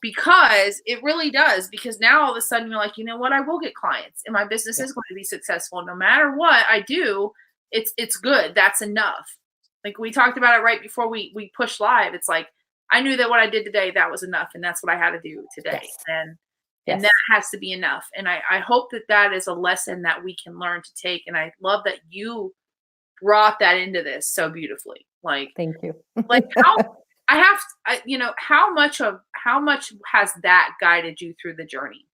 because it really does. Because now all of a sudden you're like, you know what, I will get clients and my business is going to be successful. No matter what I do, it's good. That's enough. Like we talked about it right before we pushed live. It's like, I knew that what I did today, that was enough. And that's what I had to do today. Yes. And that has to be enough. And I hope that is a lesson that we can learn to take. And I love that you brought that into this so beautifully. Like, thank you. Like how much has that guided you through the journey?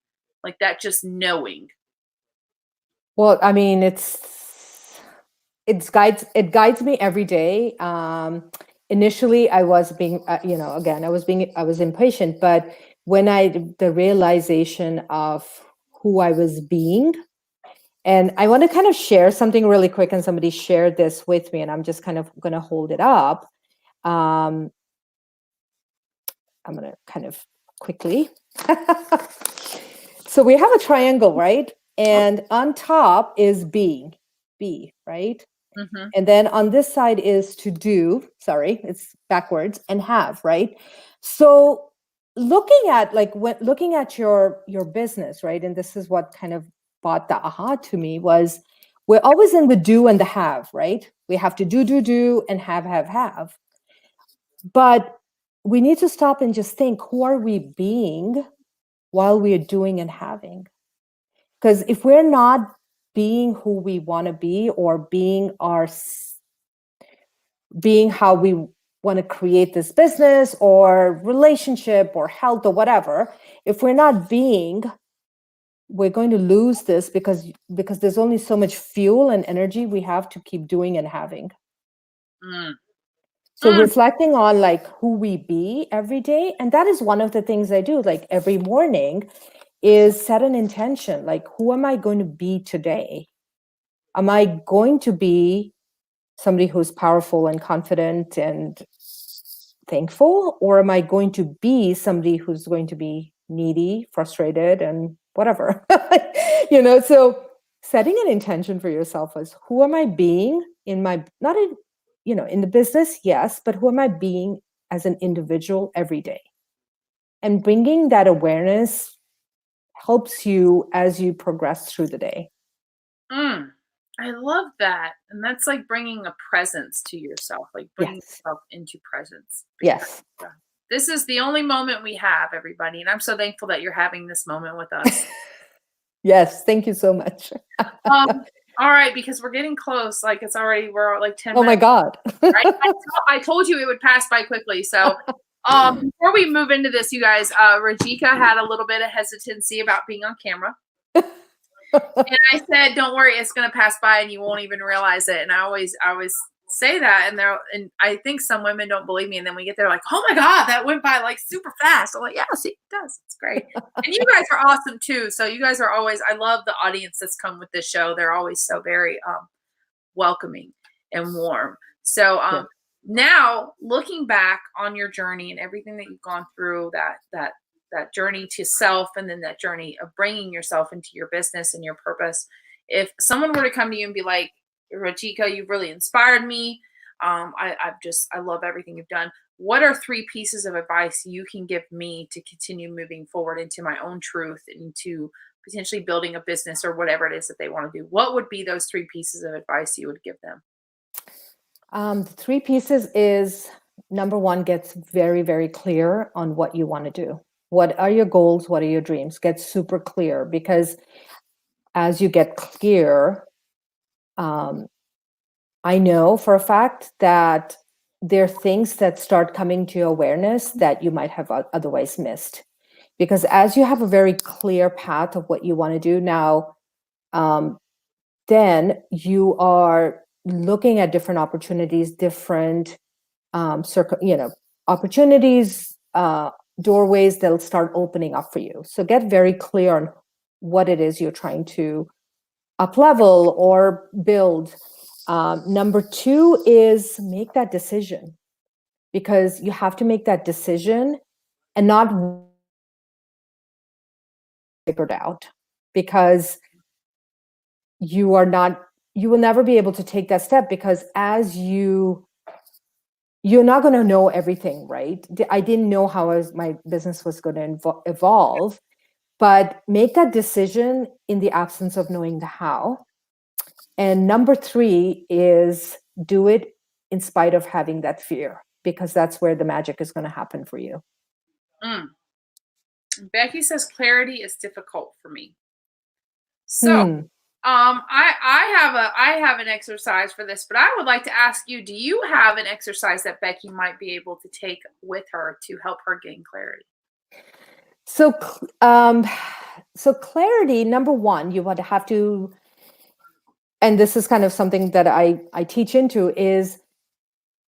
Like that, just knowing. Well, I mean, it guides me every day. Initially I was being, I was impatient, but when the realization of who I was being, and I want to kind of share something really quick, and somebody shared this with me, and I'm just kind of going to hold it up. I'm going to kind of quickly. So we have a triangle, right? And on top is be, right? Mm-hmm. And then on this side is to do, it's backwards, and have, right? So looking at your business, right? And this is what kind of brought the aha to me, was we're always in the do and the have, right? We have to do and have. But we need to stop and just think, who are we being while we are doing and having? Because if we're not being who we want to be, or being how we want to create this business or relationship or health or whatever, if we're not being, we're going to lose this, because there's only so much fuel and energy we have to keep doing and having. So reflecting on like who we be every day, and that is one of the things I do, like every morning, is set an intention. Like, who am I going to be today? Am I going to be somebody who's powerful and confident and thankful, or am I going to be somebody who's going to be needy, frustrated, and whatever? So setting an intention for yourself is, who am I being in my, not in, in the business, yes, but who am I being as an individual every day? And bringing that awareness helps you as you progress through the day. I love that. And that's like bringing a presence to yourself, like bringing Yes. yourself into presence. Yes. Yeah. This is the only moment we have, everybody. And I'm so thankful that you're having this moment with us. Yes. Thank you so much. All right, because we're getting close. Like we're like 10 Oh my minutes. God. Right? I told you it would pass by quickly. So before we move into this, you guys, Rajika had a little bit of hesitancy about being on camera. And I said, "Don't worry, it's going to pass by, and you won't even realize it." And I always say that, and I think some women don't believe me, and then we get there like, "Oh my God, that went by like super fast." I'm like, "Yeah, see, it does. It's great." And you guys are awesome too. So you guys are always. I love the audience that's come with this show. They're always so very welcoming and warm. So Yeah. now looking back on your journey and everything that you've gone through, that journey to self, and then that journey of bringing yourself into your business and your purpose, if someone were to come to you and be like, Rajika, you've really inspired me, I love everything you've done, what are 3 pieces of advice you can give me to continue moving forward into my own truth, into potentially building a business or whatever it is that they want to do? What would be those 3 pieces of advice you would give them? The 3 pieces is, number 1, gets very, very clear on what you want to do. What are your goals? What are your dreams? Get super clear, because as you get clear, I know for a fact that there are things that start coming to your awareness that you might have otherwise missed. Because as you have a very clear path of what you want to do now, then you are looking at different opportunities, different opportunities, doorways that'll start opening up for you. So get very clear on what it is you're trying to up level or build. Number 2 is make that decision, because you have to make that decision and not figured out, because you will never be able to take that step, because as you're not going to know everything, right? I didn't know how my business was going to evolve, but make that decision in the absence of knowing the how. And number 3 is do it in spite of having that fear, because that's where the magic is going to happen for you. Becky says clarity is difficult for me. So I have an exercise for this, but I would like to ask you, do you have an exercise that Becky might be able to take with her to help her gain clarity? So clarity, number 1, you would have to, and this is kind of something that I teach into, is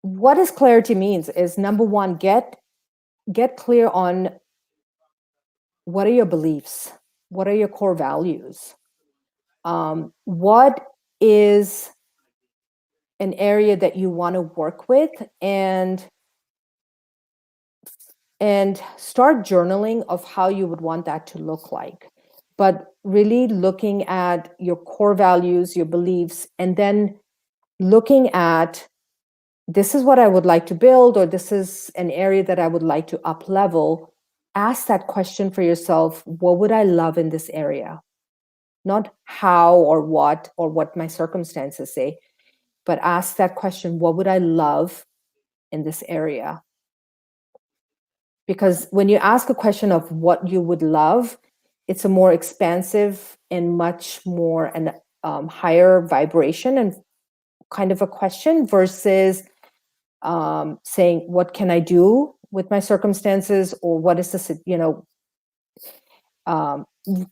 what does clarity means is, number 1, get clear on what are your beliefs, what are your core values, what is an area that you want to work with, and start journaling of how you would want that to look like. But really looking at your core values, your beliefs, and then looking at, this is what I would like to build, or this is an area that I would like to up level. Ask that question for yourself. What would I love in this area? Not how or what my circumstances say, but ask that question, what would I love in this area? Because when you ask a question of what you would love, it's a more expansive and much more and higher vibration and kind of a question, versus saying, what can I do with my circumstances, or what is this,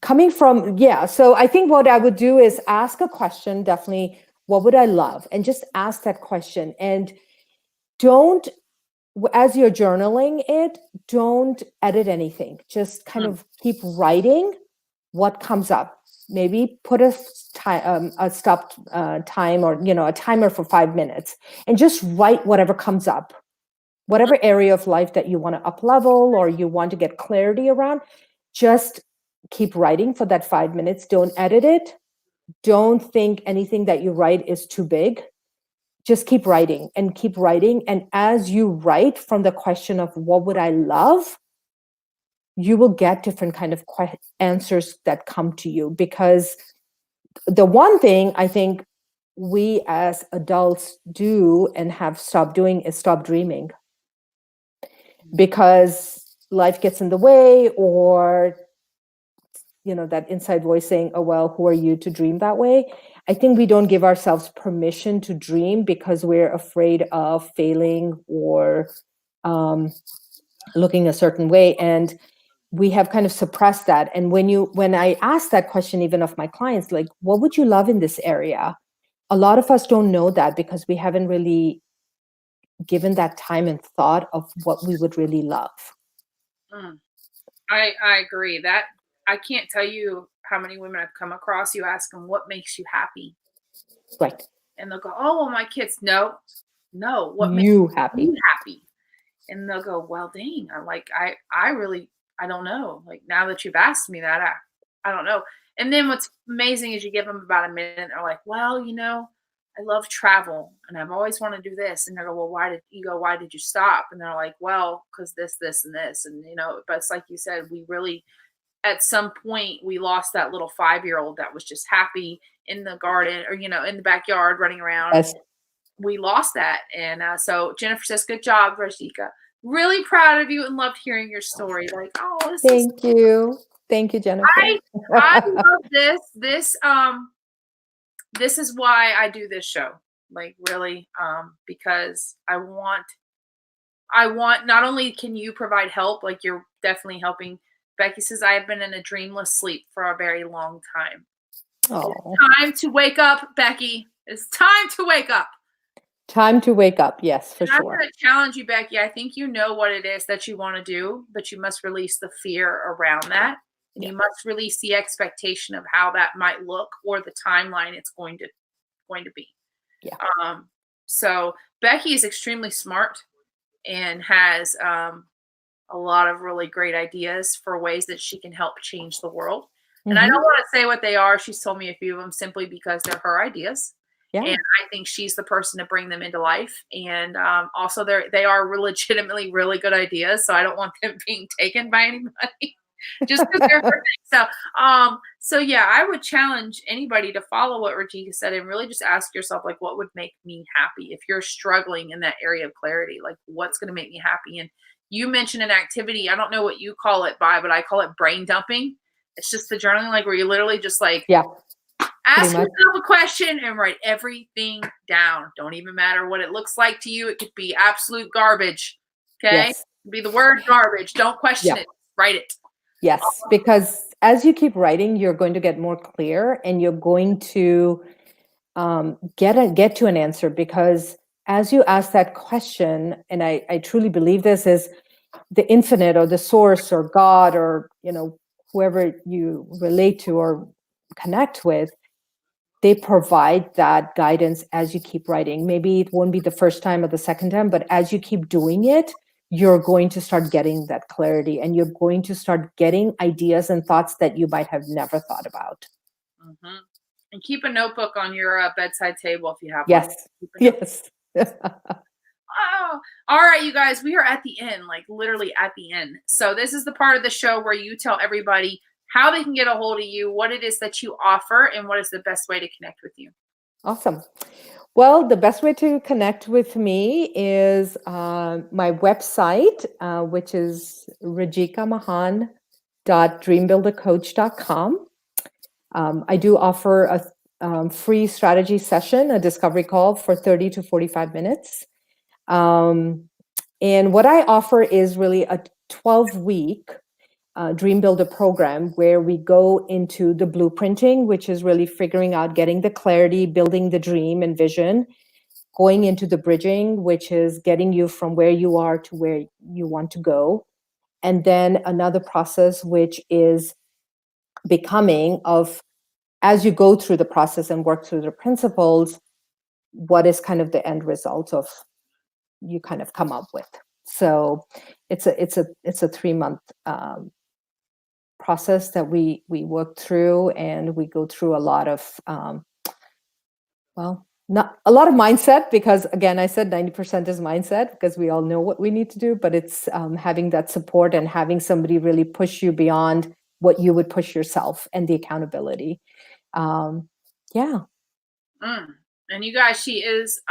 coming from, so I think what I would do is ask a question, definitely, what would I love? And just ask that question. And don't, as you're journaling it, don't edit anything. Just kind of keep writing what comes up. Maybe put a stop time, or a timer for 5 minutes, and just write whatever comes up. whatever area of life that you want to up level or you want to get clarity around, just keep writing for that 5 minutes. Don't edit it. Don't think anything that you write is too big. Just keep writing and keep writing. And as you write from the question of what would I love, you will get different kind of answers that come to you. Because the one thing I think we as adults do and have stopped doing is stop dreaming, because life gets in the way, or that inside voice saying, oh well, who are you to dream that way? I think we don't give ourselves permission to dream because we're afraid of failing or looking a certain way, and we have kind of suppressed that. And when I ask that question, even of my clients, like, what would you love in this area? A lot of us don't know that because we haven't really given that time and thought of what we would really love. I agree that I can't tell you how many women I've come across. You ask them what makes you happy, Right? And they'll go, "Oh, well, my kids." No, what makes You happy? you happy? And they'll go, "Well, dang, I really, I don't know. Like now that you've asked me that, I don't know." And then what's amazing is you give them about a minute, and they're like, "Well, I love travel, and I've always wanted to do this." And they go, "Well, why did you stop?" And they're like, "Well, because this, and this." And, but it's like you said, we really, at some point, we lost that little 5-year-old that was just happy in the garden or, in the backyard running around. Yes. We lost that. And so Jennifer says, good job, Rajika. Really proud of you and loved hearing your story. Like, oh, Thank you, Jennifer. I love this. This is why I do this show. Like really, because I want not only can you provide help, like you're definitely helping. Becky says, I have been in a dreamless sleep for a very long time. Oh. It's time to wake up, Becky. It's time to wake up. Time to wake up. Yes, for sure. I'm going to challenge you, Becky. I think you know what it is that you want to do, but you must release the fear around that. And you must release the expectation of how that might look or the timeline it's going to be. Yeah. So Becky is extremely smart and has a lot of really great ideas for ways that she can help change the world. And I don't want to say what they are. She's told me a few of them simply because they're her ideas. Yeah. And I think she's the person to bring them into life. And also they are legitimately really good ideas. So I don't want them being taken by anybody just because they're her thing. So yeah, I would challenge anybody to follow what Rajika said and really just ask yourself, like, what would make me happy? If you're struggling in that area of clarity, like what's going to make me happy? And you mentioned an activity. I don't know what you call it by, but I call it brain dumping. It's just the journaling, like where you literally just like ask yourself a question and write everything down. Don't even matter what it looks like to you. It could be absolute garbage. Okay. Yes. It could be the word garbage. Don't question it. Write it. Yes. Because as you keep writing, you're going to get more clear and you're going to get to an answer, because as you ask that question, and I truly believe this, is the infinite or the source or God or, whoever you relate to or connect with, they provide that guidance as you keep writing. Maybe it won't be the first time or the second time, but as you keep doing it, you're going to start getting that clarity and you're going to start getting ideas and thoughts that you might have never thought about. Mm-hmm. And keep a notebook on your bedside table if you have one. Yes. Oh, all right, you guys, we are at the end, like literally at the end. So this is the part of the show where you tell everybody how they can get a hold of you, what it is that you offer, and what is the best way to connect with you. Awesome. Well, the best way to connect with me is my website, which is rajikamahhan.dreambuildercoach.com. I do offer a free strategy session, a discovery call for 30 to 45 minutes. And what I offer is really a 12-week Dream Builder program where we go into the blueprinting, which is really figuring out, getting the clarity, building the dream and vision, going into the bridging, which is getting you from where you are to where you want to go. And then another process, which is becoming of, as you go through the process and work through the principles, what is kind of the end result of you kind of come up with. So it's a 3-month process that we work through, and we go through a lot of not a lot of mindset, because again, I said 90% is mindset, because we all know what we need to do, but it's having that support and having somebody really push you beyond what you would push yourself, and the accountability. Yeah. And you guys, she is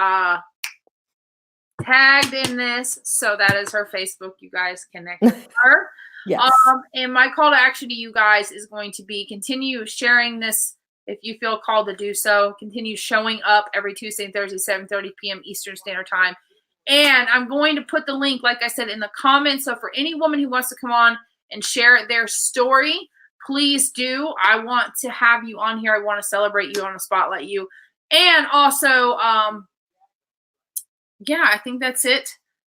tagged in this, so that is her Facebook. You guys connect with her. Yes. And my call to action to you guys is going to be continue sharing this if you feel called to do so. Continue showing up every Tuesday and Thursday, 7:30 p.m. Eastern Standard Time. And I'm going to put the link, like I said, in the comments. So for any woman who wants to come on and share their story, please do. I want to have you on here. I want to celebrate you. I want to spotlight you. And also, yeah, I think that's it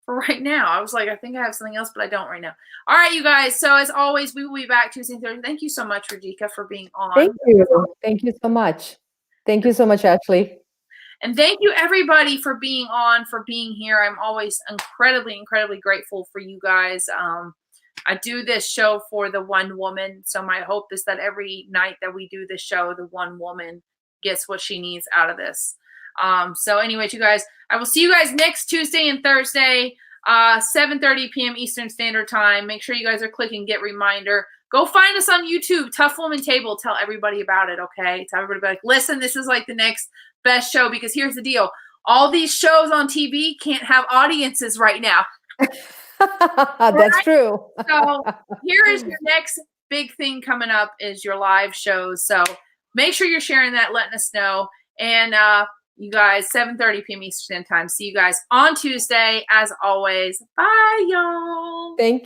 for right now. I was like, I think I have something else, but I don't right now. All right, you guys. So as always, we will be back Tuesday and Thursday. Thank you so much, Rajika, for being on. Thank you. Thank you so much. Thank you so much, Ashley. And thank you, everybody, for being on, for being here. I'm always incredibly, incredibly grateful for you guys. I do this show for the one woman. So my hope is that every night that we do this show, the one woman gets what she needs out of this. So anyways, you guys, I will see you guys next Tuesday and Thursday, 7:30 p.m. Eastern Standard Time. Make sure you guys are clicking get reminder. Go find us on YouTube, TUF Woman Table. Tell everybody about it, okay? Tell everybody, like, listen, this is like the next best show, because here's the deal. All these shows on TV can't have audiences right now. That's true. So here is your next big thing coming up, is your live shows. So make sure you're sharing that, letting us know. And you guys, 7:30 p.m. Eastern Time. See you guys on Tuesday, as always. Bye, y'all. Thank